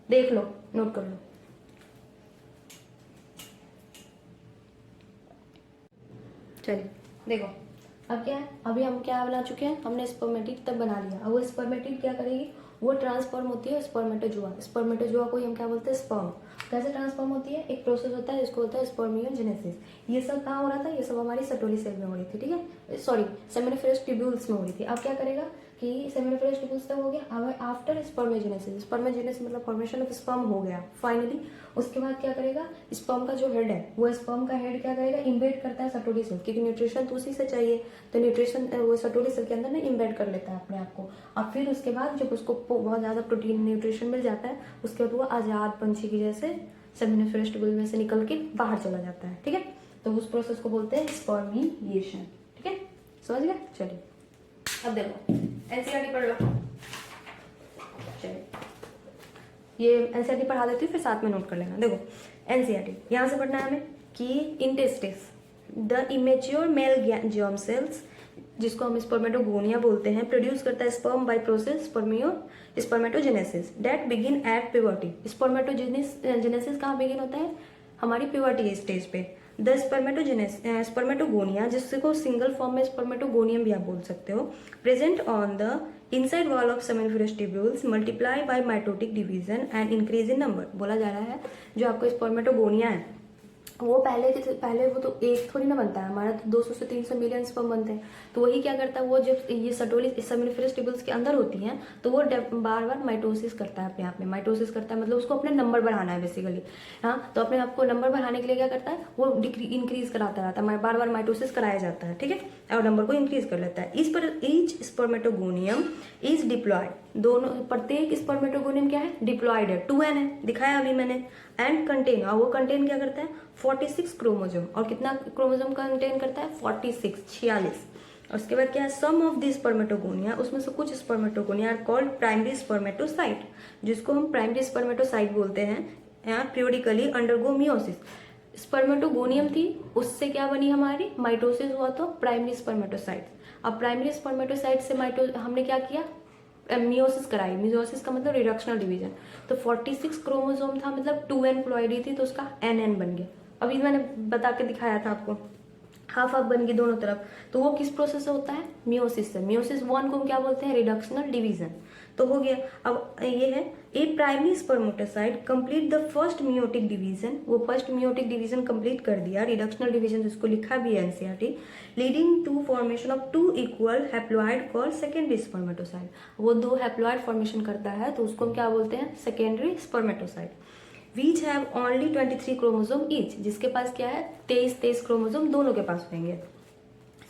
देख लो नोट कर लो। चलिए देखो अब क्या है, अभी हम क्या बना चुके हैं, हमने स्पर्मेटिड तक बना लिया। अब वो स्पर्मेटिड क्या करेगी, वो ट्रांसफॉर्म होती है स्पर्मेटोजुआ। स्पर्मेटोजुआ को हम क्या बोलते हैं, स्पर्म। कैसे ट्रांसफॉर्म होती है, एक प्रोसेस होता है जिसको होता है स्पर्मियोजेनेसिस। ये सब कहाँ हो रहा था, ये सब हमारी सटोली सेल में हो रही थी, ठीक है, सॉरी सेमिनिफेरस ट्यूब्यूल्स में हो रही थी। अब क्या करेगा कि सेमिनिफेरस ट्यूब्यूल्स तक हो गया, अब आफ्टर स्पर्मेजेनेसिस, स्पर्मेजेनेसिस मतलब फॉर्मेशन ऑफ स्पर्म हो गया फाइनली। उसके बाद क्या करेगा, स्पर्म का जो हेड है, वो स्पर्म का हेड क्या करेगा, इम्बेड करता है सटोली सेल, क्योंकि न्यूट्रिशन तो उसी से चाहिए, तो न्यूट्रिशन वो सटोली सेल के अंदर ना इम्बेड कर लेता है अपने आप को। अब फिर उसके बाद जब उसको बहुत ज्यादा प्रोटीन न्यूट्रिशन मिल जाता है, उसके बाद वो आजाद पंछी की जैसे सेमिनिफेरस ट्यूब्यूल में से निकल के बाहर चला जाता है, ठीक है। तो उस प्रोसेस को बोलते हैं स्पर्मिएशन, ठीक है, समझ गए। चलिए अब देखो एनसीईआरटी पढ़ लो। चलिए ये एनसीईआरटी पढ़ा देती हूँ, फिर साथ में नोट कर लेना। देखो एनसीईआरटी यहाँ से पढ़ना है हमें कि in testis the immature male germ cells, जिसको हम स्पर्मेटोगोनिया बोलते हैं, प्रोड्यूस करता है sperm by process spermatogenesis that begin at puberty. Spermatogenesis कहाँ बिगिन होता है, हमारी प्यूबर्टी स्टेज पे। द स्पर्मेटोगोनिया, जिसको सिंगल फॉर्म में स्पर्मेटोगोनियम भी आप बोल सकते हो, present on the inside wall of seminiferous tubules, multiply by mitotic division and increase in number. बोला जा रहा है जो आपको स्पर्मेटोगोनिया है वो पहले वो तो एक थोड़ी ना बनता है, हमारा तो 200 से 300 मिलियन स्पर्म बनते हैं। तो वही क्या करता है, वो जब ये सटोली सेमिनिफेरस ट्यूब्यूल्स के अंदर होती हैं तो वो बार बार माइटोसिस करता है, अपने आप में माइटोसिस करता है, मतलब उसको अपने नंबर बढ़ाना है बेसिकली। हाँ, तो अपने आप को नंबर बढ़ाने के लिए क्या करता है, वो इंक्रीज कराता रहता है, बार बार माइटोसिस कराया जाता है, ठीक है, और नंबर को इंक्रीज कर लेता है। इस पर ईच स्पर्मेटोगोनियम इज डिप्लॉयड, दोनों प्रत्येक स्पर्मेटोगोनियम क्या है, डिप्लॉयड है, 2n है, दिखाया अभी मैंने, एंड कंटेन, और वो कंटेन क्या करता है 46 क्रोमोसोम, और कितना क्रोमोसोम कंटेन करता है 46। और उसके बाद क्या है, सम ऑफ दी स्पर्मेटोगोनिया, उसमें से कुछ spermatogonia are called primary spermatocyte, जिसको हम प्राइमरी स्पर्मेटोसाइट बोलते हैं, पीरियडिकली अंडरगो मियोसिस। स्पर्मेटोगोनियम थी, उससे क्या बनी हमारी, माइटोसिस हुआ तो प्राइमरी स्पर्मेटोसाइट। अब प्राइमरी स्पर्मेटोसाइट से हमने क्या किया, मियोसिस कराई। मियोसिस का मतलब रिडक्शनल डिवीजन। तो 46 क्रोमोसोम था, मतलब 2n प्लॉइडी थी, तो उसका nn बन गया। अभी मैंने बता के दिखाया था आपको, हाफ हाफ बन गई दोनों तरफ। तो वो किस प्रोसेस से होता है, मियोसिस से। मियोसिस 1 को हम क्या बोलते हैं, रिडक्शनल डिवीजन। तो हो गया। अब ये है a primary spermatocyte complete the first meiotic division, वो फर्स्ट मियोटिक डिवीजन कंप्लीट कर दिया, रिडक्शनल डिवीजन जिसको लिखा भी है NCERT, leading to formation of 2 equal haploid called secondary spermatocyte. वो 2 हैप्लॉइड फॉर्मेशन करता है, तो उसको हम क्या बोलते हैं, secondary spermatocyte. Which have only 23 chromosome each, जिसके पास क्या है 23 क्रोमोसोम दोनों के पास होंगे,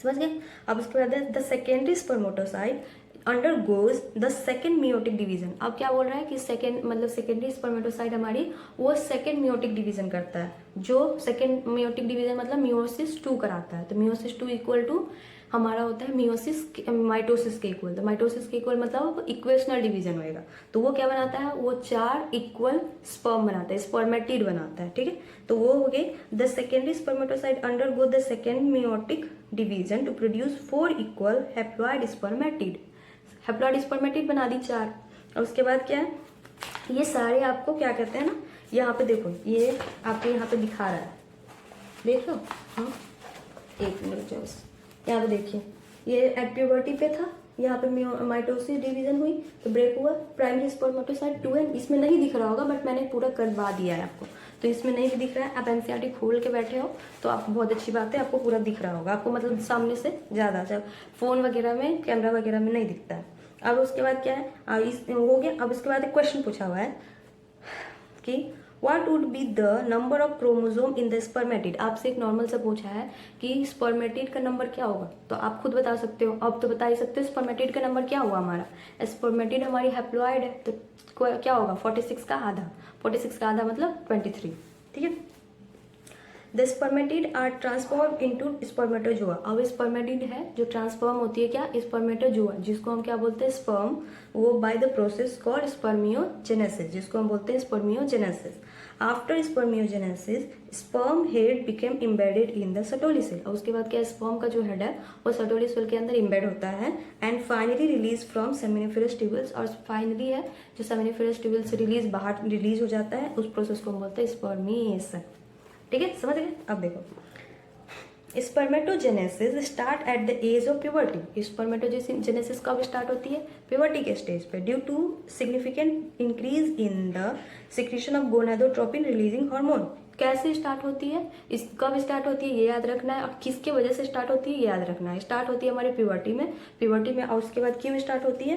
समझ गए। अब उसके बाद the secondary spermatocyte undergoes the second meiotic division. अब क्या बोल रहा है कि सेकेंड मतलब सेकेंडरी स्पर्मेटोसाइट हमारी वो सेकेंड मियोटिक डिवीजन करता है, जो सेकेंड मियोटिक डिवीजन मतलब मियोसिस 2 कराता है। तो मियोसिस 2 इक्वल टू हमारा होता है मियोसिस माइटोसिस के इक्वल। तो माइटोसिस के इक्वल मतलब इक्वेशनल डिवीजन होएगा। तो वो क्या बनाता है, वो 4 इक्वल स्पर्म बनाता है, स्पर्मेटिड बनाता है, ठीक है। तो वो हो गए the secondary spermatocyte undergo the second meiotic division to produce 4 equal haploid spermatid. Haploid spermatid बना दी 4। और उसके बाद क्या है, ये सारे आपको क्या कहते हैं ना, यहाँ पे देखो ये आपको यहाँ पे दिखा रहा है, देख लो। हाँ एक मिनट जो यहाँ पे देखिए, ये एट प्यूबर्टी पे था, यहाँ पे माइटोसिस डिवीजन हुई तो ब्रेक हुआ, प्राइमरी स्पर्मेटोसाइट 2n, इसमें नहीं दिख रहा होगा बट मैंने पूरा करवा दिया है आपको, तो इसमें नहीं भी दिख रहा है। आप एनसीईआरटी खोल के बैठे हो तो आपको बहुत अच्छी बात है, आपको पूरा दिख रहा होगा, आपको मतलब सामने से ज्यादा, जब फोन वगैरह में कैमरा वगैरह में नहीं दिखता है। अब उसके बाद क्या है, इस हो गया। अब उसके बाद एक क्वेश्चन पूछा हुआ है कि What would be the number of chromosome in the spermatid? आपसे एक नॉर्मल सा पूछा है कि स्पर्मेटिड का नंबर क्या होगा, तो आप खुद बता सकते हो। अब तो बता ही सकते हो स्पर्मेटिड का नंबर क्या हुआ हमारा। स्पर्मेटिड हमारी हैप्लॉइड है, तो क्या होगा 46 का आधा, 46 का आधा मतलब 23, ठीक है। The spermatid are transform into spermatozoa. अब स्पर्मेटिड है जो ट्रांसफॉर्म होती है क्या, स्पर्मेटोजुआ, जिसको हम क्या बोलते हैं स्पर्म, वो by the process called spermiogenesis, जिसको हम बोलते हैं spermiogenesis. After spermiogenesis sperm head became embedded in the Sertoli cell. और उसके बाद क्या, स्पर्म का जो हेड है वो सटोली सेल के अंदर इम्बेड होता है and finally release from seminiferous tubules. और फाइनली है जो सेमिनिफेरस ट्यूब्यूल से बाहर रिलीज हो जाता है, उस प्रोसेस को हम बोलते हैं स्पर्मिएशन, ठीक है, समझ गए। अब देखो spermatogenesis start at the age of puberty. Spermatogenesis कब स्टार्ट होती है? प्यूबर्टी के स्टेज पे, due to significant increase in the secretion of gonadotropin releasing hormone. कैसे स्टार्ट होती है, इस कब स्टार्ट होती है ये याद रखना है, और किसके वजह से स्टार्ट होती है ये याद रखना है। स्टार्ट होती है हमारे प्यूबर्टी में, और उसके बाद क्यों स्टार्ट होती है,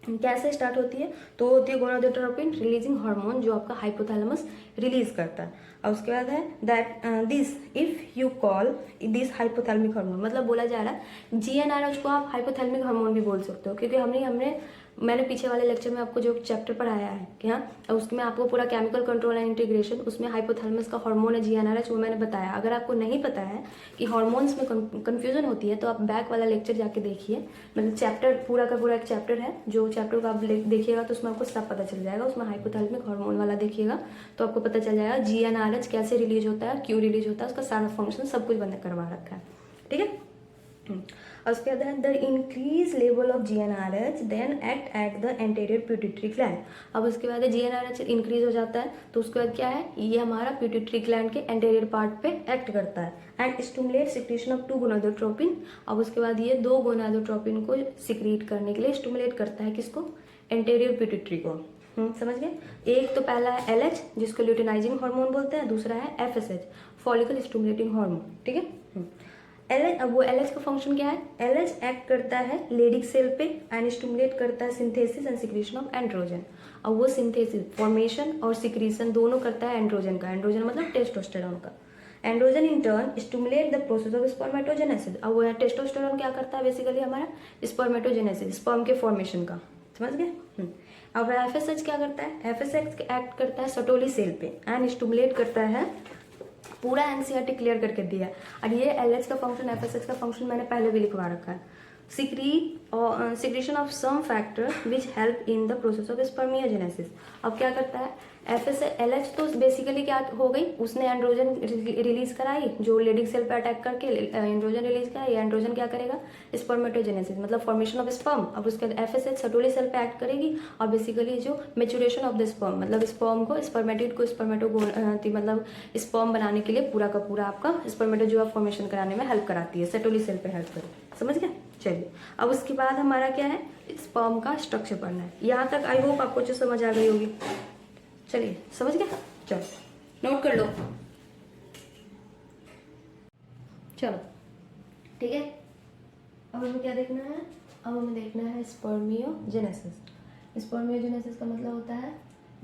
कैसे स्टार्ट होती है, तो होती है गोनाडोट्रोपिन रिलीजिंग हार्मोन जो आपका हाइपोथैलेमस रिलीज करता है। और उसके बाद है that this if you call this hypothalamic hormone, मतलब बोला जा रहा है जीएनआरएच को आप हाइपोथैलेमिक हार्मोन भी बोल सकते हो, क्योंकि मैंने पीछे वाले लेक्चर में आपको जो चैप्टर पढ़ाया है कि हाँ, उसमें आपको पूरा केमिकल कंट्रोल एंड इंटीग्रेशन, उसमें हाइपोथैलेमस का हार्मोन है जीएनआरएच, वो मैंने बताया। अगर आपको नहीं पता है कि हार्मोन्स में कंफ्यूजन होती है तो आप बैक वाला लेक्चर जाके देखिए, मतलब चैप्टर पूरा का पूरा एक चैप्टर है, जो चैप्टर को आप देखिएगा तो उसमें आपको सब पता चल जाएगा। उसमें हाइपोथैलेमिक हार्मोन वाला देखिएगा तो आपको पता चल जाएगा जीएनआरएच कैसे रिलीज होता है, क्यों रिलीज होता है, उसका सारा फंक्शन सब कुछ बंद करवा रखा है, ठीक है। और उसके बाद the increase level of GnRH then act at the anterior pituitary gland. अब उसके बाद जीएनआरएच इंक्रीज हो जाता है तो उसके बाद क्या है, ये हमारा पिट्यूटरी ग्लैंड के एंटीरियर पार्ट पे एक्ट करता है and stimulate secretion of 2 gonadotropin. अब उसके बाद ये 2 गोनाडोट्रोपिन को सिक्रीट करने के लिए स्टिमुलेट करता है, किसको, एंटीरियर पिट्यूटरी को। समझ गए। एक तो पहला है एलएच जिसको ल्यूटिनाइजिंग हार्मोन बोलते हैं, दूसरा है एफएसएच फॉलिकल स्टिमुलेटिंग हार्मोन, ठीक है। एलएच, अब वो एलएच का फंक्शन क्या है, एलएच एक्ट करता है लेडिक सेल पे एंड स्टिमुलेट करता है synthesis and secretion of androgen. अब वो सिंथेसिस, फॉर्मेशन और सिक्रीशन दोनों करता है एंड्रोजन का, एंड्रोजन मतलब टेस्टोस्टेरोन का। Androgen in turn stimulate the process of spermatogenesis. अब वो टेस्टोस्टेरोन क्या करता है, बेसिकली हमारा स्पर्मेटोजेनेसिस, स्पर्म के फॉर्मेशन का, समझ गए। अब एफएसएच क्या करता है, एफएसएच एक्ट करता है सटोली सेल पे एंड स्टिमुलेट करता है, पूरा एनसीईआरटी क्लियर करके दिया। और ये एलएच का फंक्शन, एफएसएच का फंक्शन मैंने पहले भी लिखवा रखा है। Secretion of some factor which help in the process of spermiogenesis. अब क्या करता है एलएच, तो बेसिकली क्या हो गई, उसने एंड्रोजन रिलीज कराई, जो लेडिक सेल पे अटैक करके एंड्रोजन रिलीज कराई। एंड्रोजन क्या करेगा, स्पर्मेटोजेनेसिस मतलब फॉर्मेशन ऑफ स्पर्म। अब उसके बाद एफएसएच सटोली सेल पे एक्ट करेगी और बेसिकली जो मेचुरेशन ऑफ द स्पर्म, मतलब स्पर्म को, स्पर्मेटिड को मतलब स्पर्म बनाने के लिए पूरा का पूरा आपका स्पर्मेटोजोआ फॉर्मेशन कराने में हेल्प कराती है, सटोली सेल पे हेल्प करेगी, समझ गए। चलिए अब उसके बाद हमारा क्या है, स्पर्म का स्ट्रक्चर पढ़ना है। यहाँ तक आई होप आपको जो समझ आ गई होगी। चलिए समझ गए, चलो नोट कर लो, चलो ठीक है। अब हमें क्या देखना है, अब हमें देखना है स्पर्मियोजेनेसिस। स्पर्मियोजेनेसिस का मतलब होता है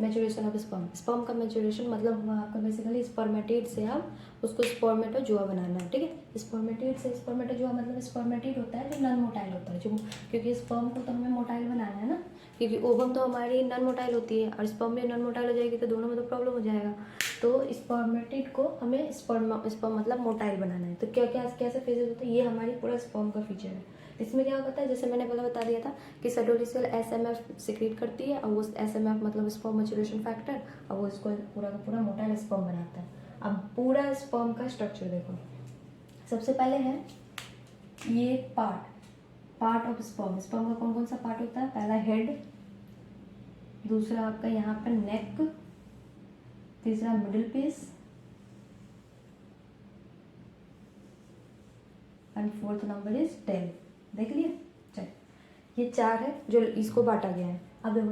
मैचुरेशन ऑफ स्पर्म। स्पर्म का मैचुरेशन मतलब हुआ आपका बेसिकली स्पर्मेटिड से आप उसको स्पर्मेटोजोआ बनाना है, ठीक है। स्पर्मेटिड से स्पर्मेटोजोआ मतलब स्पर्मेटिड होता है जो नॉन मोटाइल होता है, जो क्योंकि स्पर्म को तो हमें मोटाइल बनाना है ना, क्योंकि ओवम तो हमारी नॉन मोटाइल होती है और स्पर्म भी नॉन मोटाइल हो जाएगी तो दोनों में तो प्रॉब्लम हो जाएगा। तो स्पर्मेटिड को हमें स्पर्म मतलब मोटाइल बनाना है। तो क्या क्या कैसे फेजेस होते हैं, ये हमारी पूरा स्पर्म का फीचर है। इसमें क्या होता है, जैसे मैंने पहले बता दिया था कि सटोली सेल एसएमएफ सिक्रीट करती है और वो एसएमएफ मतलब स्पर्म मैच्योरेशन फैक्टर, और वो इसको पूरा का पूरा मोटाइल स्पर्म बनाता है। अब पूरा स्पर्म का स्ट्रक्चर देखो, सबसे पहले है ये पार्ट ऑफ स्पर्म। स्पर्म का कौन कौन सा पार्ट होता है, पहला हेड, दूसरा आपका यहाँ पर नेक, तीसरा middle piece and fourth number is tail. देख लिया, चल ये 4 है जो इसको बांटा गया है। अब देखो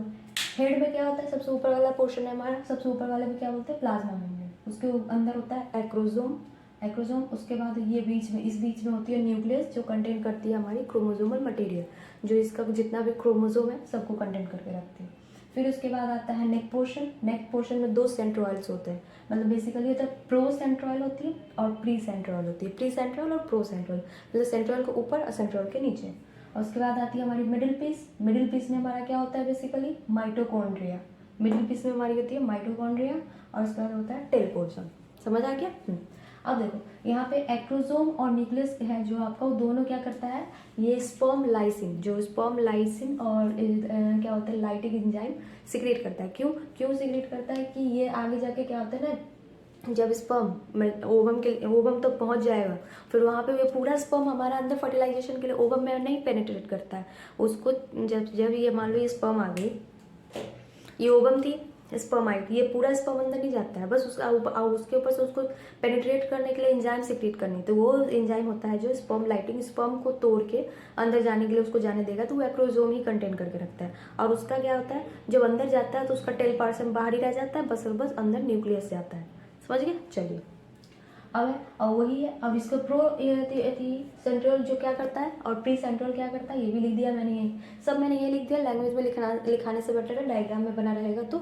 हेड में क्या होता है, सबसे ऊपर वाला पोर्शन है हमारा, सबसे ऊपर वाले में क्या बोलते हैं, प्लाज्मा मेम्ब्रेन। उसके अंदर होता है एक्रोजोम। उसके बाद ये बीच में, इस बीच में होती है न्यूक्लियस जो कंटेन करती है हमारी क्रोमोजोमल मटेरियल, जो इसका जितना भी क्रोमोजोम है सबको कंटेन करके रखती है। फिर उसके बाद आता है नेक पोर्शन में 2 सेंट्रोइल्स होते हैं, मतलब बेसिकली होता है प्रो सेंट्रोइल होती है और प्री सेंट्रोइल होती है। प्री सेंट्रोइल और प्रो सेंट्रोइल, मतलब सेंट्रोइल के ऊपर और सेंट्रोइल के नीचे। और उसके बाद आती है हमारी मिडिल पीस में हमारा क्या होता है, बेसिकली माइटोकॉन्ड्रिया। मिडिल पीस में हमारी होती है माइटोकॉन्ड्रिया और उसके बाद होता है टेल पोर्शन। समझ आ गया। अब देखो यहाँ पे एक्रोजोम और न्यूक्लियस है जो आपका, वो दोनों क्या करता है, ये स्पर्म लाइसिन और क्या होता है लाइटिक एंजाइम सिक्रेट करता है। क्यों सिक्रेट करता है कि ये आगे जाके क्या होता है ना, जब स्पर्म ओवम तक पहुंच जाएगा, फिर वहाँ पे ये पूरा स्पर्म हमारा अंदर फर्टिलाइजेशन के लिए ओवम में नहीं पेनिट्रेट करता है उसको। जब ये मान लो ये स्पर्म आ गई, ये ओवम थी, स्पर्माइट, ये पूरा स्पर्म अंदर नहीं जाता है, बस उसके ऊपर से उसको पेनिट्रेट करने के लिए एंजाइम सिक्रीट करनी, तो वो एंजाइम होता है जो स्पर्म लाइटिंग, स्पर्म को तोड़ के अंदर जाने के लिए उसको जाने देगा, तो वो एक्रोजोम ही कंटेन करके रखता है। और उसका क्या होता है, जब अंदर जाता है तो उसका टेल पार्सन बाहर ही रह जाता है, बस और बस अंदर न्यूक्लियस जाता है। समझ गए? चलिए अब वही है। अब इसको प्रो सेंट्रल जो क्या करता है और प्री सेंट्रल क्या करता है, ये भी लिख दिया मैंने, यही सब मैंने ये लिख दिया। लैंग्वेज में लिखाने से बेटर है डायग्राम में बना रहेगा तो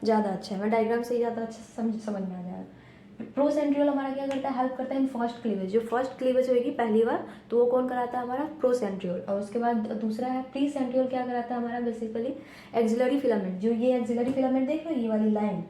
ज़्यादा अच्छा है, मैं डायग्राम से ही ज़्यादा अच्छा समझ में आ जाएगा। प्रो सेंट्रियोल हमारा क्या करता है, हेल्प करता है इन फर्स्ट क्लीवेज, जो फर्स्ट क्लीवेज होगी पहली बार तो वो कौन कराता है हमारा, प्रो सेंट्रियोल। और उसके बाद दूसरा है प्री सेंट्रियोल, क्या कराता है हमारा बेसिकली एक्सिलरी फिलामेंट, जो ये एक्सिलरी फिलामेंट देख लो, ये वाली लाइन,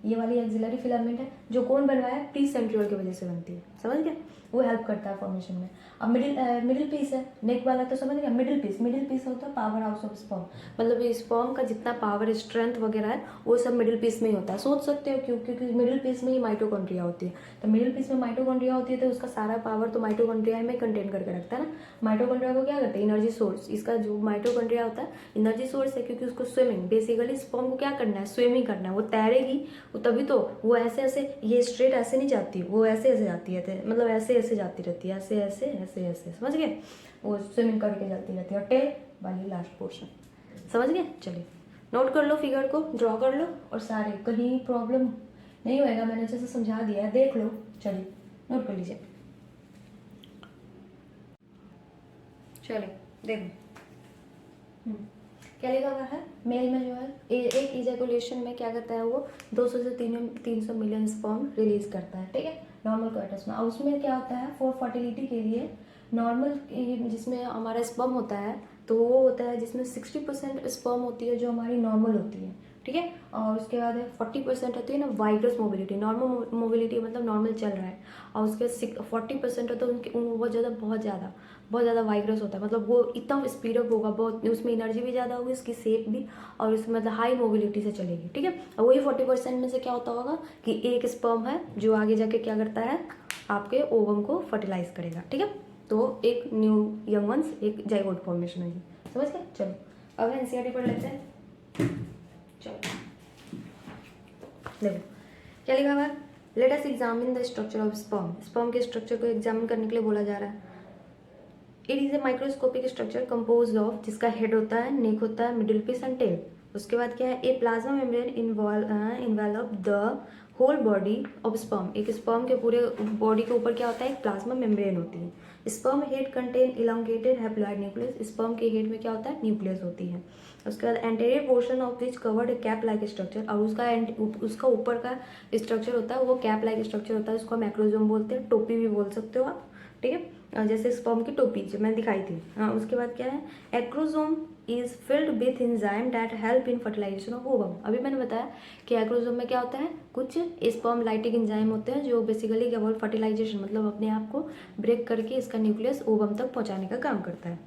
ये वाली एक्सिलरी फिलामेंट है जो कौन बनवाया है, प्री सेंट्रियोल की वजह से बनती है। समझ गया? वो हेल्प करता है फॉर्मेशन में। अब मिडिल पीस है, नेक वाला तो समझ गया। मिडिल पीस होता है पावर हाउस ऑफ स्पर्म, मतलब स्पर्म का जितना पावर स्ट्रेंथ वगैरह है वो सब मिडिल पीस में ही होता है। सोच सकते हो क्यों, क्योंकि मिडिल पीस में ही माइटोकॉन्ड्रिया होती है, तो मिडिल पीस में माइटोकॉन्ड्रिया होती है तो उसका सारा पावर तो माइटोकॉन्ड्रिया में कंटेन करके रखता है ना। माइटोकॉन्ड्रिया को क्या करते हैं, एनर्जी सोर्स, इसका जो माइटोकॉन्ड्रिया होता है एनर्जी सोर्स है, क्योंकि उसको स्विमिंग, बेसिकली स्पर्म को क्या करना है, स्विमिंग करना है, वो तैरेगी वो तभी तो वो ऐसे ये स्ट्रेट ऐसे नहीं जाती, वो ऐसे जाती है, मतलब ऐसे जाती रहती है, ऐसे समझ गए, वो स्विमिंग करके जाती रहती है। और टेल वाली लास्ट पोर्शन, समझ गए? चलिए नोट कर लो, फिगर को ड्रॉ कर लो, और सारे कहीं प्रॉब्लम नहीं होएगा, मैंने अच्छे से समझा दिया है, देख लो। चलिए नोट कर लीजिए। चलिए देखो, क्या लिखा हुआ है, मेल में जो है एक इजैकुलेशन में क्या करता है, वो 200 से 300 मिलियन स्पर्म रिलीज करता है, ठीक है, नॉर्मल कोइटस में। और उसमें क्या होता है, फॉर फर्टिलिटी के लिए नॉर्मल जिसमें हमारा स्पर्म होता है तो वो होता है जिसमें 60% स्पर्म होती है जो हमारी नॉर्मल होती है, ठीक है। और उसके बाद 40% होती है ना वाइग्रस मोबिलिटी, नॉर्मल मोबिलिटी मतलब नॉर्मल चल रहा है, और उसके 40% होता है उनके बहुत ज़्यादा वाइग्रस होता है, मतलब वो इतना स्पीड अप होगा, बहुत उसमें एनर्जी भी ज़्यादा होगी, उसकी शेप भी, और उसमें मतलब हाई मोबिलिटी से चलेगी, ठीक है। और वही 40% में से क्या होता होगा कि एक स्पर्म है जो आगे जाके क्या करता है, आपके ओवम को फर्टिलाइज करेगा, ठीक है। तो एक न्यू यंग वंस, एक जाइगोट फॉर्मेशन होगी, समझ गए? चलो अब एनसीईआरटी पढ़ लेते हैं। चलो देखो क्या लिखा हुआ है, let us examine the structure of sperm. Sperm के स्ट्रक्चर को एग्जामिन करने के लिए बोला जा रहा है। It is a microscopic structure compose of, जिसका हेड होता है, नेक होता है, मिडिल पीस एंड टेल। उसके बाद क्या है, a plasma membrane envelop the whole body of sperm. एक स्पर्म के पूरे बॉडी के ऊपर क्या होता है, एक प्लाज्मा मेम्ब्रेन होती है। Sperm head contain elongated haploid nucleus. Sperm के हेड में क्या होता है, न्यूक्लियस होती है। उसके बाद anterior portion of which covered A cap like structure, और उसका ऊपर का स्ट्रक्चर होता है वो कैप लाइक स्ट्रक्चर होता है, उसको हम एक्रोजोम बोलते हैं, टोपी भी बोल सकते हो आप, ठीक है, जैसे स्पर्म की टोपी जो मैंने दिखाई थी। हाँ, उसके बाद क्या है, acrosome is filled with enzyme that help in fertilisation of ovum. अभी मैंने बताया कि एक्रोजोम में क्या होता है, कुछ स्पर्म लाइटिक एंजाइम होते हैं जो बेसिकली क्या बोल फर्टिलाइजेशन, मतलब अपने आप को ब्रेक करके इसका न्यूक्लियस ओवम तक पहुंचाने का काम करता है।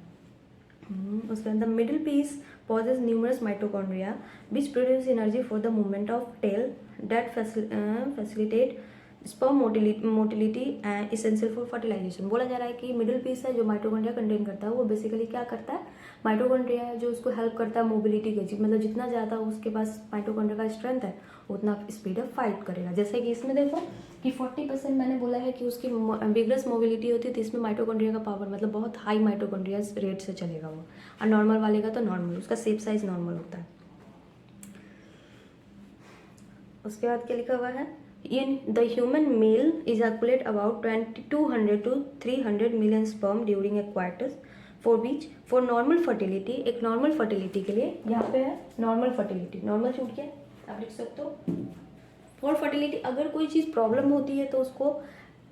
उसके अंदर middle piece possess numerous mitochondria which produce energy for the movement of tail that facilitate sperm motility and essential for fertilization। बोला जा रहा है कि मिडिल पीस है जो माइटोकॉन्ड्रिया कंटेन करता है, वो बेसिकली क्या करता है, माइटोकॉन्ड्रिया है जो उसको हेल्प करता है मोबिलिटी के, मतलब जितना ज़्यादा उसके पास माइटोकॉन्ड्रिया का स्ट्रेंथ है उतना स्पीड अप फाइट करेगा। जैसे कि इसमें देखो कि 40% मैंने बोला है कि उसकी विग्रस मोबिलिटी होती है, तो इसमें माइटोकॉन्ड्रिया का पावर मतलब बहुत हाई माइटोकॉन्ड्रिया रेट से चलेगा वो, और नॉर्मल वाले का तो नॉर्मल, उसका शेप साइज नॉर्मल होता है। उसके बाद क्या लिखा हुआ है, in the human male ejaculate about 200 to 300 million sperm during a coitus for normal fertility. एक नॉर्मल फर्टिलिटी के लिए यहाँ पे है नॉर्मल फर्टिलिटी, नॉर्मल छूट के आप लिख सकते हो फॉर फर्टिलिटी। अगर कोई चीज़ प्रॉब्लम होती है तो उसको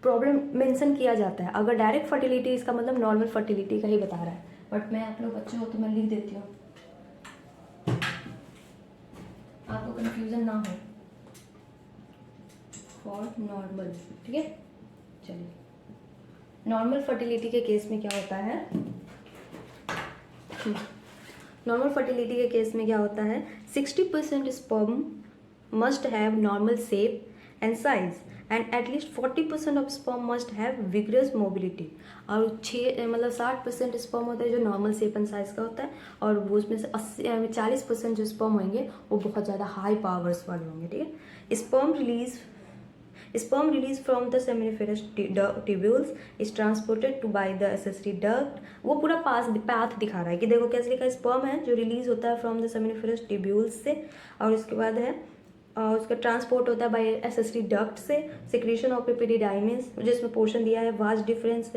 प्रॉब्लम मेंशन किया जाता है, अगर डायरेक्ट फर्टिलिटी इसका मतलब नॉर्मल फर्टिलिटी का ही बता रहा है, बट मैं आप लोग बच्चे हो तो मैं लिख देती हूँ, आपको कंफ्यूजन ना हो, फॉर नॉर्मल, ठीक है। चलिए नॉर्मल फर्टिलिटी के केस में क्या होता है, नॉर्मल फर्टिलिटी के केस में क्या होता है, 60% sperm must have normal shape and size and at least 40% of sperm must have vigorous mobility. और 60% स्पर्म होता है जो नॉर्मल शेप एंड साइज का होता है, और वो उसमें से 40% जो स्पर्म होंगे वो बहुत ज़्यादा हाई पावर्स वाले होंगे, ठीक है। Sperm release from the seminiferous tubules is transported to by the accessory duct। वो पूरा पाथ दिखा रहा है कि देखो कैसे लिखा है, स्पर्म है जो रिलीज होता है फ्रॉम द सेमिनिफेरस ट्यूब्यूल्स से, और उसके बाद है उसका ट्रांसपोर्ट होता है बाय एसेसरी डक्ट से। सिक्रीशन ऑफ एपिडिडाइमिस जिसमें पोर्शन दिया है, वास्ट डिफरेंस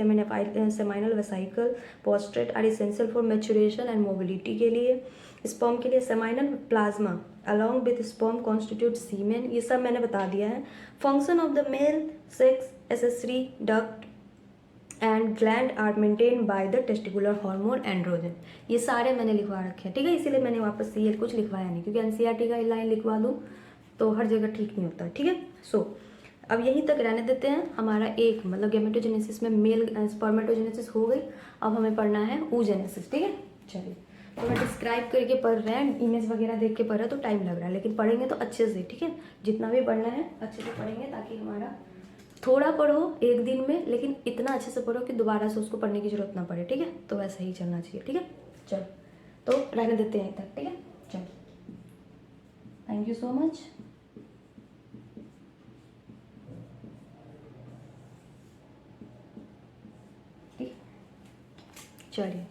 सेमाइनल वेसाइकल पोस्ट्रेट are essential for maturation and mobility के लिए। स्पर्म के लिए seminal plasma along with sperm constitute semen, ये सब मैंने बता दिया है। Function of the male sex accessory duct and gland are maintain by the testicular hormone androgen, ये सारे मैंने लिखवा रखे हैं, ठीक है। इसीलिए मैंने वापस से ये कुछ लिखवाया नहीं, क्योंकि एनसीईआरटी का लाइन लिखवा दूँ तो हर जगह ठीक नहीं होता, ठीक है। सो अब यहीं तक रहने देते हैं। हमारा एक मतलब गेमेटोजेनेसिस में मेल स्पर्मेटोजेनेसिस हो गई, अब हमें पढ़ना है oogenesis, ठीक है। चलिए, तो मैं डिस्क्राइब करके पढ़ रहे हैं, इमेज वगैरह देख के पढ़ रहे हैं तो टाइम लग रहा है, लेकिन पढ़ेंगे तो अच्छे से, ठीक है। जितना भी पढ़ना है अच्छे से पढ़ेंगे, ताकि हमारा थोड़ा पढ़ो एक दिन में, लेकिन इतना अच्छे से पढ़ो कि दोबारा से उसको पढ़ने की जरूरत ना पड़े, ठीक है। तो वैसा ही चलना चाहिए, ठीक है। चलो, तो रहने देते हैं तक, ठीक है। चलो, थैंक यू सो मच। चलिए,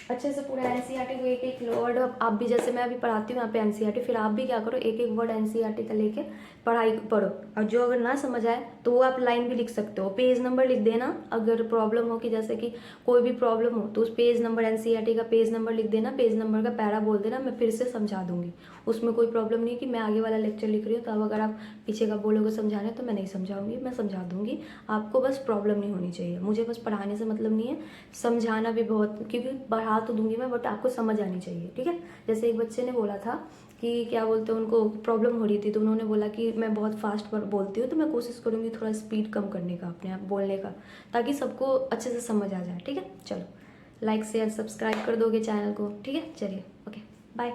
अच्छे से पूरा एनसीईआरटी को एक एक वर्ड आप भी, जैसे मैं अभी पढ़ाती हूँ यहाँ पे एनसीईआरटी, फिर आप भी क्या करो, एक एक वर्ड एनसीईआरटी का लेके पढ़ो। और जो अगर ना समझ आए तो वो आप लाइन भी लिख सकते हो, पेज नंबर लिख देना। अगर प्रॉब्लम हो कि जैसे कि कोई भी प्रॉब्लम हो तो उस पेज नंबर, एनसीईआरटी का पेज नंबर लिख देना, पेज नंबर का पैरा बोल देना, मैं फिर से समझा दूंगी। उसमें कोई प्रॉब्लम नहीं कि मैं आगे वाला लेक्चर लिख रही हूँ तो अब अगर आप पीछे का बोलोगे समझाने तो मैं नहीं समझाऊंगी, मैं समझा दूंगी। आपको बस प्रॉब्लम नहीं होनी चाहिए, मुझे बस पढ़ाने से मतलब नहीं है, समझाना भी बहुत, क्योंकि पढ़ा तो दूंगी मैं, बट आपको समझ आनी चाहिए, ठीक है। जैसे एक बच्चे ने बोला था कि क्या बोलते हैं, उनको प्रॉब्लम हो रही थी तो उन्होंने बोला कि मैं बहुत फास्ट बोलती हूँ, तो मैं कोशिश करूँगी थोड़ा स्पीड कम करने का अपने आप बोलने का, ताकि सबको अच्छे से समझ आ जाए, ठीक है। चलो, लाइक शेयर सब्सक्राइब कर दोगे चैनल को, ठीक है। चलिए, ओके, बाय।